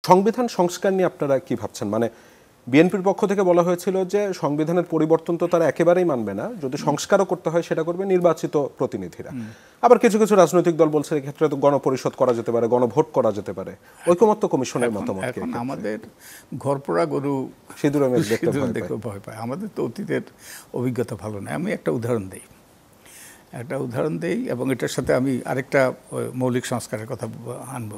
সংবিধান সংস্কার নিয়ে আপনারা কি ভাবছেন? মানে বিএনপির পক্ষ থেকে বলা হয়েছিল যে সংবিধানের পরিবর্তন তো তারা একেবারেই মানবে না, যদি সংস্কারও করতে হয় সেটা করবে নির্বাচিত প্রতিনিধিরা। আবার কিছু কিছু রাজনৈতিক দল বলছে এক্ষেত্রে তো গণপরিষদ করা যেতে পারে, গণভোট করা যেতে পারে। ঐকমত্য কমিশনের মতামত কি? এখন আমাদের ঘরপোড়া গরু সিঁদুরে দেখতে ভয় পায়। আমাদের তো অতীতের অভিজ্ঞতা ভালো নয়। আমি একটা উদাহরণ দেই এবং এটার সাথে আমি আরেকটা মৌলিক সংস্কারের কথা আনব।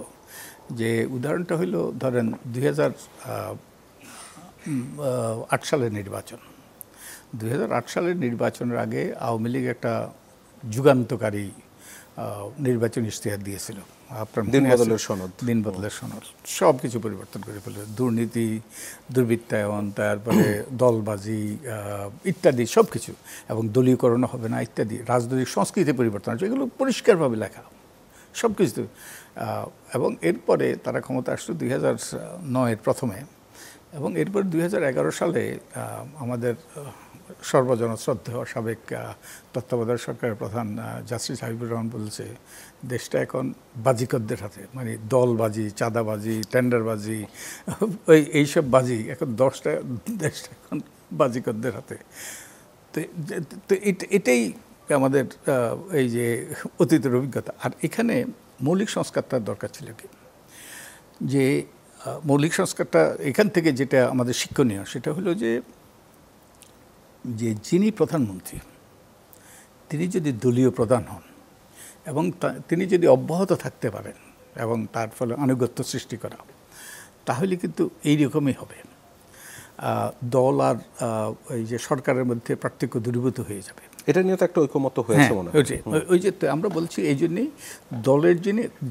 যে উদাহরণটা হইল, ধরেন 2008 সালের নির্বাচন। 2008 সালের নির্বাচনের আগে আওয়ামী লীগ একটা যুগান্তকারী নির্বাচন ইশতেহার দিয়েছিল। আপনার দিন বদলের সনদ সব কিছু পরিবর্তন করে ফেলে, দুর্নীতি, দুর্বৃত্তায়ন, তারপরে দলবাজি ইত্যাদি সব কিছু, এবং দলীয়করণ হবে না ইত্যাদি, রাজনৈতিক সংস্কৃতি পরিবর্তন আছে, এগুলো পরিষ্কারভাবে লেখা সব কিছু। এবং এরপরে তারা ক্ষমতা আসলো 2009-এর প্রথমে, এবং এরপর 2011 সালে আমাদের সর্বজনশ্রদ্ধেয় সাবেক তত্ত্বাবধায়ক সরকারের প্রধান জাস্টিস হাবিবুর রহমান বলছে দেশটা এখন বাজিকরদের হাতে, মানে দলবাজি, চাঁদাবাজি, টেন্ডারবাজি, এইসব বাজি এখন দেশটা এখন বাজিকরদের হাতে। তো এটাই আমাদের এই যে অতীতের অভিজ্ঞতা। আর এখানে মৌলিক সংস্কারটার দরকার ছিল কি, যে মৌলিক সংস্কারটা এখান থেকে যেটা আমাদের শিক্ষণীয় সেটা হলো যে যিনি প্রধানমন্ত্রী তিনি যদি দলীয় প্রধান হন এবং তিনি যদি অব্যাহত থাকতে পারেন এবং তার ফলে আনুগত্য সৃষ্টি করা, তাহলে কিন্তু এইরকমই হবে। দল আর এই যে সরকারের মধ্যে পার্থক্য দূরীভূত হয়ে যাবে। এটা নিয়ে তো একটা ঐকমত্য হয়েছে মনে হয়। ওই যে আমরা বলছি এই জন্যই দলের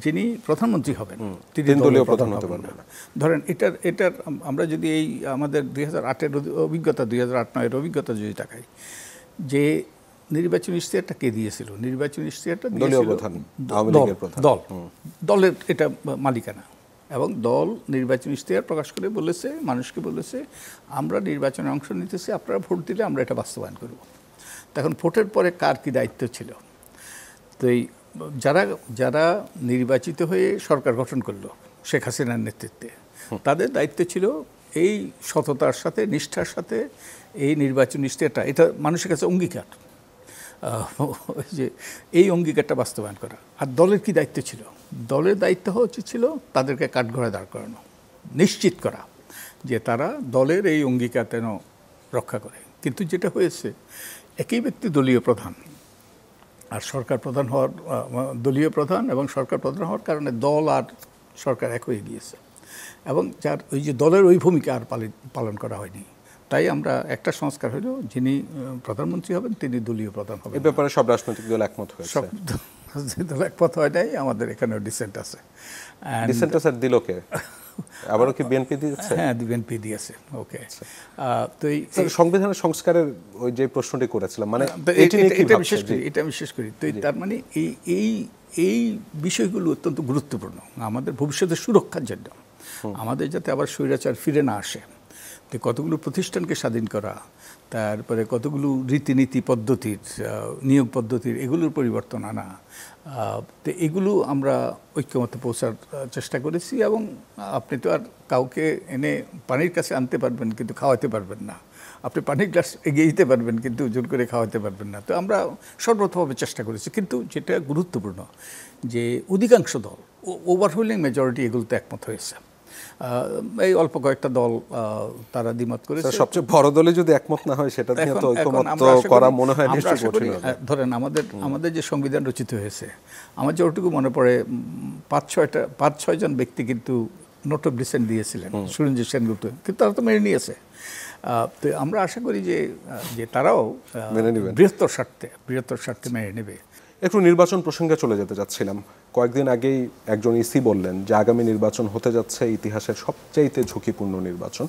যিনি প্রধানমন্ত্রী হবেন তিনি দলীয় প্রধান হতে পারবেন না। ধরেন এটার আমরা যদি এই আমাদের 2008-এর অভিজ্ঞতা, 2008-9-এর অভিজ্ঞতা যদি তাকাই, যে নির্বাচনী ইশতেহারটা কে দিয়েছিল? নির্বাচনী ইশতেহারটা দিয়েছিল দলের এটা মালিকানা, এবং দল নির্বাচনী ইশতেহার প্রকাশ করে বলেছে, মানুষকে বলেছে আমরা নির্বাচনে অংশ নিতেছি, আপনারা ভোট দিলে আমরা এটা বাস্তবায়ন করব। তখন ভোটের পরে কার কি দায়িত্ব ছিল? তো এই যারা নির্বাচিত হয়ে সরকার গঠন করলো শেখ হাসিনার নেতৃত্বে, তাদের দায়িত্ব ছিল এই সততার সাথে, নিষ্ঠার সাথে এই নির্বাচনী ইশতেহারটা, এটা মানুষের কাছে অঙ্গীকার, যে এই অঙ্গীকারটা বাস্তবায়ন করা। আর দলের কি দায়িত্ব ছিল? দলের দায়িত্ব ছিল তাদেরকে কাঠগড়ায় দাঁড় করানো, নিশ্চিত করা যে তারা দলের এই অঙ্গীকার যেন রক্ষা করে। কিন্তু যেটা হয়েছে, একই ব্যক্তি দলীয় প্রধান আর সরকার প্রধান হওয়ার, দলীয় প্রধান এবং সরকার প্রধান হওয়ার কারণে দল আর সরকার এক হয়ে গিয়েছে, এবং যার ওই যে দলের ওই ভূমিকা আর পালন করা হয়নি। তাই আমরা একটা সংস্কার হলো, যিনি প্রধানমন্ত্রী হবেন তিনি দলীয় প্রধান হবেন। এই ব্যাপারে সব রাজনৈতিক দল একমত হয়েছে। সব দল একমত হয় নাই, আমাদের এখানেও ডিসেন্ট আছে। ডিসেন্ট স্যার দিল কে? আবারও কি বিএনপি দিয়েছে? হ্যাঁ, বিএনপি দিয়েছে। ওকে, তো এই সংবিধানের সংস্কারের ওই যে প্রশ্নটি করেছিলাম, মানে এটা বিশেষ করি তো তার মানে এই বিষয়গুলো অত্যন্ত গুরুত্বপূর্ণ আমাদের ভবিষ্যতের সুরক্ষার জন্য, আমাদের যাতে আবার স্বৈরাচার ফিরে না আসে। তো কতগুলো প্রতিষ্ঠানকে স্বাধীন করা, তারপরে কতগুলো রীতিনীতি পদ্ধতির, নিয়োগ পদ্ধতির, এগুলোর পরিবর্তন আনা, তো এগুলো আমরা ঐক্যমতে পৌঁছার চেষ্টা করেছি। এবং আপনি তো আর কাউকে এনে পানির কাছে আনতে পারবেন কিন্তু খাওয়াতে পারবেন না, আপনি পানির গ্লাস এগিয়ে দিতে পারবেন কিন্তু জোর করে খাওয়াতে পারবেন না। তো আমরা সর্বতভাবে চেষ্টা করেছি, কিন্তু যেটা গুরুত্বপূর্ণ যে অধিকাংশ দল, ওভারওয়েলিং মেজরিটি এগুলোতে একমত হয়েছে। এই অল্প কয়েকটা দল তারা দ্বিমত করেছে। সবচেয়ে বড় দলে যদি একমত না হয় সেটা নিয়ে তো ঐকমত করা মনে হয় নিশ্চয়ই কঠিন হবে। ধরেন আমাদের যে সংবিধান রচিত হয়েছে, আমার যতটুকু মনে পড়ে 5-6 জন ব্যক্তি কিন্তু নোট অফ ডিসেন্ট দিয়েছিলেন, সুরঞ্জিত সেনগুপ্ত, কিন্তু তারা তো মেনে নিয়েছে। তো আমরা আশা করি যে তারাও বৃহত্তর স্বার্থে মেনে নেবে। একটু নির্বাচন প্রসঙ্গে চলে যেতে চাচ্ছিলাম। কয়েকদিন আগেই একজন ইসি বললেন যে আগামী নির্বাচন হতে যাচ্ছে ইতিহাসের সবচাইতে ঝুঁকিপূর্ণ নির্বাচন,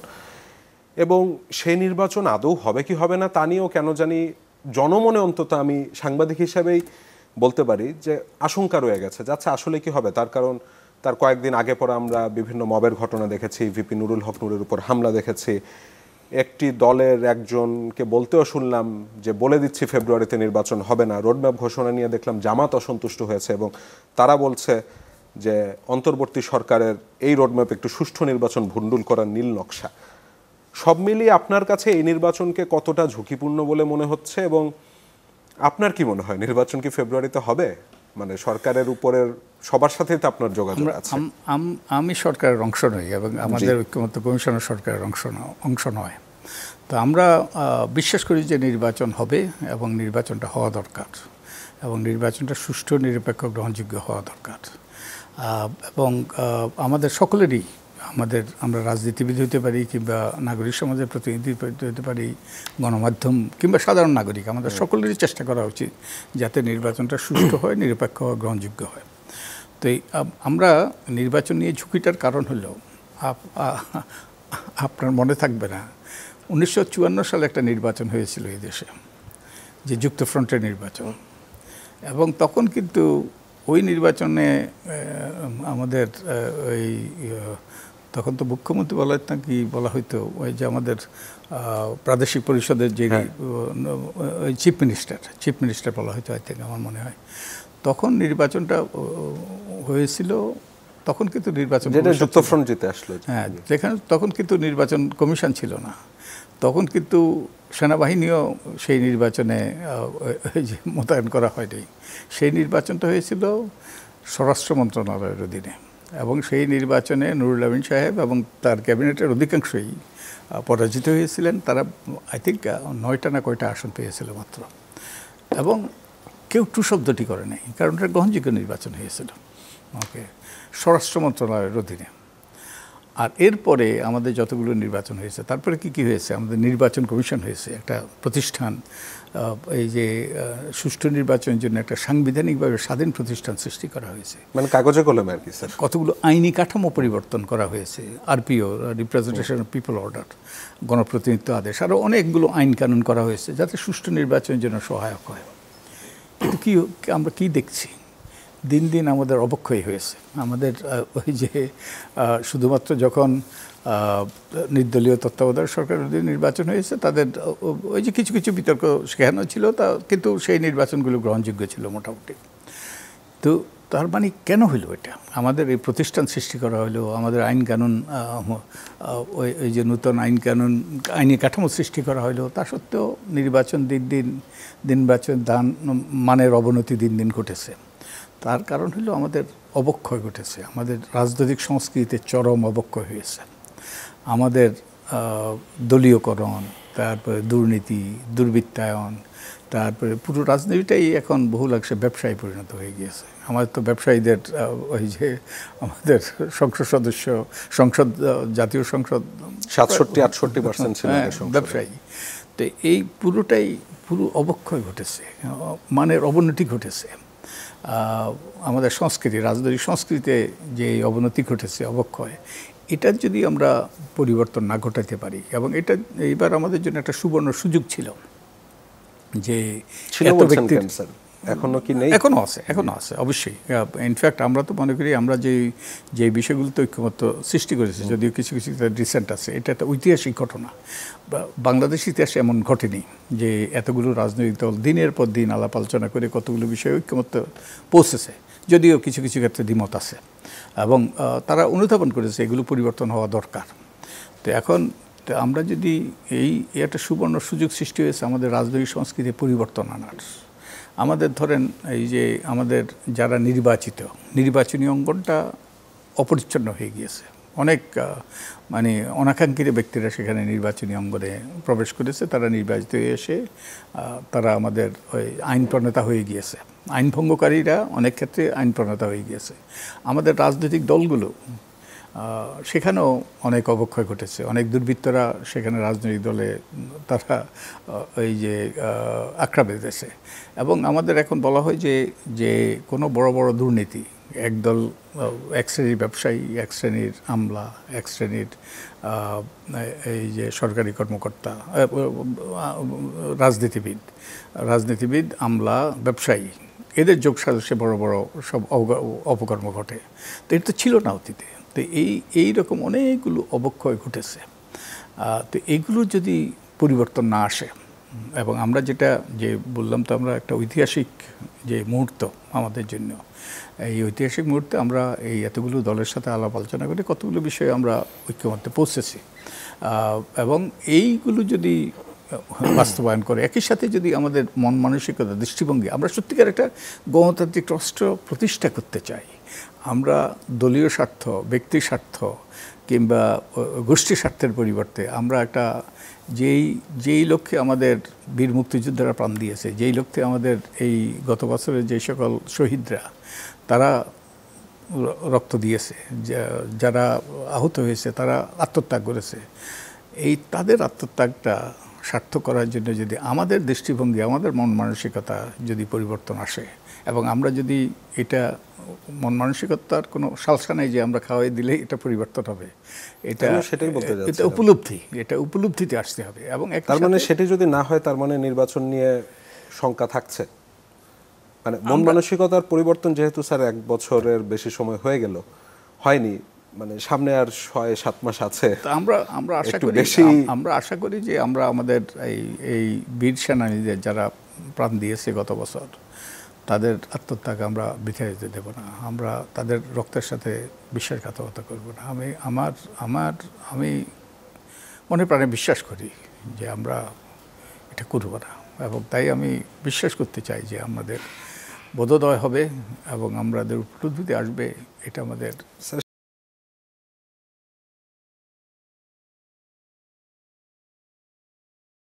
এবং সেই নির্বাচন আদৌ হবে কি হবে না তা নিয়েও কেন জানি জনমনে, অন্তত আমি সাংবাদিক হিসেবেই বলতে পারি যে আশঙ্কা রয়ে গেছে। যাচ্ছে আসলে কি হবে, তার কারণ তার কয়েকদিন আগে পরে আমরা বিভিন্ন মবের ঘটনা দেখেছি, ভিপি নুরুল হক নুরের উপর হামলা দেখেছি, একটি দলের একজনকে বলতেও শুনলাম যে বলে দিচ্ছি ফেব্রুয়ারিতে নির্বাচন হবে না। রোডম্যাপ ঘোষণা নিয়ে দেখলাম জামাত অসন্তুষ্ট হয়েছে এবং তারা বলছে যে অন্তর্বর্তী সরকারের এই রোডম্যাপ একটু সুষ্ঠু নির্বাচন ভণ্ডুল করার নীল নকশা, সব মিলিয়ে আপনার কাছে এই নির্বাচনকে কতটা ঝুঁকিপূর্ণ বলে মনে হচ্ছে এবং আপনার কি মনে হয় নির্বাচন কি ফেব্রুয়ারিতে হবে? মানে সরকারের উপরের সবার সাথেই তো আপনার যোগাযোগ আছে। আমি সরকারের অংশ নই এবং আমাদের ঐক্যমত্য কমিশনের সরকারের অংশ নয়। তো আমরা বিশ্বাস করি যে নির্বাচন হবে এবং নির্বাচনটা হওয়া দরকার এবং নির্বাচনটা সুষ্ঠু নিরপেক্ষ গ্রহণযোগ্য হওয়া দরকার। এবং আমাদের সকলেরই আমরা রাজনীতিবিদ হতে পারি কিংবা নাগরিক সমাজের প্রতিনিধি হতে পারি, গণমাধ্যম কিংবা সাধারণ নাগরিক, আমাদের সকলেরই চেষ্টা করা উচিত যাতে নির্বাচনটা সুষ্ঠু হয়, নিরপেক্ষ হয়, গ্রহণযোগ্য হয়। তো আমরা নির্বাচন নিয়ে ঝুঁকিটার কারণ হলো আপনার মনে থাকবে না 1954 সালে একটা নির্বাচন হয়েছিল এই দেশে, যে যুক্তফ্রন্টের নির্বাচন। এবং তখন কিন্তু ওই নির্বাচনে আমাদের ওই তখন তো মুখ্যমন্ত্রী বলা হইতো ওই যে আমাদের প্রাদেশিক পরিষদের যে চিফ মিনিস্টার বলা হয়তো আই থিঙ্ক, আমার মনে হয়। তখন নির্বাচনটা হয়েছিল, তখন কিন্তু নির্বাচন যুক্তফ্রন্ট জিতে আসলো, হ্যাঁ, যেখানে তখন কিন্তু নির্বাচন কমিশন ছিল না, তখন কিন্তু সেনাবাহিনীও সেই নির্বাচনে মোতায়েন করা হয়নি। সেই নির্বাচনটা হয়েছিল স্বরাষ্ট্র মন্ত্রণালয়ের অধীনে এবং সেই নির্বাচনে নুরুল আমিন সাহেব এবং তার ক্যাবিনেটের অধিকাংশই পরাজিত হয়েছিলেন। তারা আই থিঙ্ক 9টা না কয়টা আসন পেয়েছিল মাত্র, এবং কেউ টু শব্দটি করে নাই, কারণ এটা গ্রহণযোগ্য নির্বাচন হয়েছিল ওকে স্বরাষ্ট্র মন্ত্রণালয়ের অধীনে। আর এরপরে আমাদের যতগুলো নির্বাচন হয়েছে, তারপরে কি হয়েছে, আমাদের নির্বাচন কমিশন হয়েছে, একটা প্রতিষ্ঠান, এই যে সুষ্ঠু নির্বাচনের জন্য একটা সাংবিধানিকভাবে স্বাধীন প্রতিষ্ঠান সৃষ্টি করা হয়েছে, মানে কাগজে কলমে আর কি স্যার। কতগুলো আইনি কাঠামো পরিবর্তন করা হয়েছে, RPO, representation of people order, গণপ্রতিনিধিত্ব আদেশ, আরও অনেকগুলো আইন কানুন করা হয়েছে যাতে সুষ্ঠু নির্বাচনের জন্য সহায়ক হয়। কিন্তু আমরা কি দেখছি, দিন দিন আমাদের অবক্ষয় হয়েছে। আমাদের ওই যে শুধুমাত্র যখন নির্দলীয় তত্ত্বাবধায়ক সরকারের অধীনে নির্বাচন হয়েছে, তাদের ওই যে কিছু কিছু বিতর্ক সেখানে ছিল, কিন্তু সেই নির্বাচনগুলো গ্রহণযোগ্য ছিল মোটামুটি। তো তার মানে কেন হইল এটা? আমাদের এই প্রতিষ্ঠান সৃষ্টি করা হলো, আমাদের আইন কানুন, ওই যে নূতন আইনি কাঠামো সৃষ্টি করা হলো, তা সত্ত্বেও নির্বাচন নির্বাচন মানের অবনতি দিন দিন ঘটেছে। তার কারণ হলো আমাদের অবক্ষয় ঘটেছে, আমাদের রাজনৈতিক সংস্কৃতিতে চরম অবক্ষয় হয়েছে। আমাদের দলীয়করণ, তারপরে দুর্নীতি, দুর্বৃত্তায়ন, তারপরে পুরো রাজনীতিটাই এখন বহুলাংশে ব্যবসায় পরিণত হয়ে গিয়েছে। আমাদের তো ব্যবসায়ীদের ওই যে আমাদের জাতীয় সংসদ 67-68% ছিল ব্যবসায়ী। তো এই পুরো অবক্ষয় ঘটেছে, মানের অবনতি ঘটেছে। আমাদের রাজনৈতিক সংস্কৃতিতে যে অবনতি ঘটেছে, অবক্ষয়, এটার যদি আমরা পরিবর্তন না ঘটাতে পারি, এবং এটা এইবার আমাদের জন্য একটা সুবর্ণ সুযোগ ছিল যে এত ব্যক্তির এখনো আছে অবশ্যই। ইনফ্যাক্ট আমরা তো মনে করি আমরা যে বিষয়গুলোতে ঐক্যমত্য সৃষ্টি করেছি, যদিও কিছু কিছু রিসেন্ট আছে, এটা একটা ঐতিহাসিক ঘটনা। বাংলাদেশ ইতিহাসে এমন ঘটেনি যে এতগুলো রাজনৈতিক দল দিনের পর দিন আলাপ আলোচনা করে কতগুলো বিষয়ে ঐক্যমত্য পৌঁছেছে, যদিও কিছু কিছু ক্ষেত্রে দ্বিমত আছে, এবং তারা অনুধাবন করেছে এগুলো পরিবর্তন হওয়া দরকার। তো এখন আমরা যদি একটা সুবর্ণ সুযোগ সৃষ্টি হয়েছে আমাদের রাজনৈতিক সংস্কৃতি পরিবর্তন আনার। আমাদের ধরেন এই যে আমাদের যারা নির্বাচনী অঙ্গনটা অপরিচ্ছন্ন হয়ে গিয়েছে, অনেক মানে অনাকাঙ্ক্ষিত ব্যক্তিরা সেখানে নির্বাচনী অঙ্গনে প্রবেশ করেছে, তারা নির্বাচিত হয়ে এসে তারা আমাদের ওই আইন প্রণেতা হয়ে গিয়েছে, আইন ভঙ্গকারীরা অনেক ক্ষেত্রে আইন প্রণেতা হয়ে গিয়েছে। আমাদের রাজনৈতিক দলগুলো সেখানেও অনেক অবক্ষয় ঘটেছে, অনেক দুর্বৃত্তরা সেখানে রাজনৈতিক দলে তারা ওই যে আঁকড়া বেঁধেছে। এবং আমাদের এখন বলা হয় যে কোনো বড় বড় দুর্নীতি, একদল এক শ্রেণীর ব্যবসায়ী, এক শ্রেণীর আমলা, এক শ্রেণীর এই যে সরকারি কর্মকর্তা, রাজনীতিবিদ, আমলা, ব্যবসায়ী, এদের যোগ সাজসে বড় বড় সব অপকর্ম ঘটে। তো এটা তো ছিল না অতীতে। তো এই রকম অনেকগুলো অবক্ষয় ঘটেছে। তো এইগুলো যদি পরিবর্তন না আসে, এবং আমরা যেটা যে বললাম, তো আমরা একটা ঐতিহাসিক যে মুহূর্ত আমাদের জন্য, এই ঐতিহাসিক মুহূর্তে আমরা এই এতগুলো দলের সাথে আলাপ আলোচনা করে কতগুলো বিষয়ে আমরা ঐক্যমত্যে পৌঁছেছি, এবং এইগুলো যদি বাস্তবায়ন করে, একই সাথে যদি আমাদের মন মানসিকতা, দৃষ্টিভঙ্গি, আমরা সত্যিকার একটা গণতান্ত্রিক রাষ্ট্র প্রতিষ্ঠা করতে চাই। আমরা দলীয় স্বার্থ, ব্যক্তি স্বার্থ কিংবা গোষ্ঠী স্বার্থের পরিবর্তে আমরা একটা যেই লক্ষ্যে আমাদের বীর মুক্তিযোদ্ধারা প্রাণ দিয়েছে, যেই লক্ষ্যে আমাদের এই গত বছরের যে সকল শহীদরা তারা রক্ত দিয়েছে, যারা আহত হয়েছে, তারা আত্মত্যাগ করেছে, এই তাদের আত্মত্যাগটা সার্থক করার জন্য যদি আমাদের দৃষ্টিভঙ্গি, আমাদের মন মানসিকতা যদি পরিবর্তন আসে, এবং আমরা যদি এটা মন মানসিকতার কোনো সালসা নেই যে আমরা খাওয়াই দিলে এটা পরিবর্তন হবে, এটা সেটাই বলতে যাচ্ছি, এটা উপলব্ধিতে আসতে হবে। এবং তার মানে সেটি যদি না হয়, তার মানে নির্বাচন নিয়ে শঙ্কা থাকছে। মানে মন মানসিকতার পরিবর্তন যেহেতু স্যার 1 বছরের বেশি সময় হয়ে গেল, হয়নি, মানে সামনে আর 6-7 মাস আছে। আমরা আশা করি যে আমরা আমাদের এই বীর সেনানীদের যারা প্রাণ দিয়েছে গত বছর, তাদের আত্মত্যাগ আমরা বৃথা যেতে দেব না। আমরা তাদের রক্তের সাথে বিশ্বাসঘাতকতা করব না। আমি মনে প্রাণে বিশ্বাস করি যে আমরা এটা করব না, এবং তাই আমি বিশ্বাস করতে চাই যে আমাদের বোধোদয় হবে এবং আমাদের উপলব্ধিতে আসবে, এটা আমাদের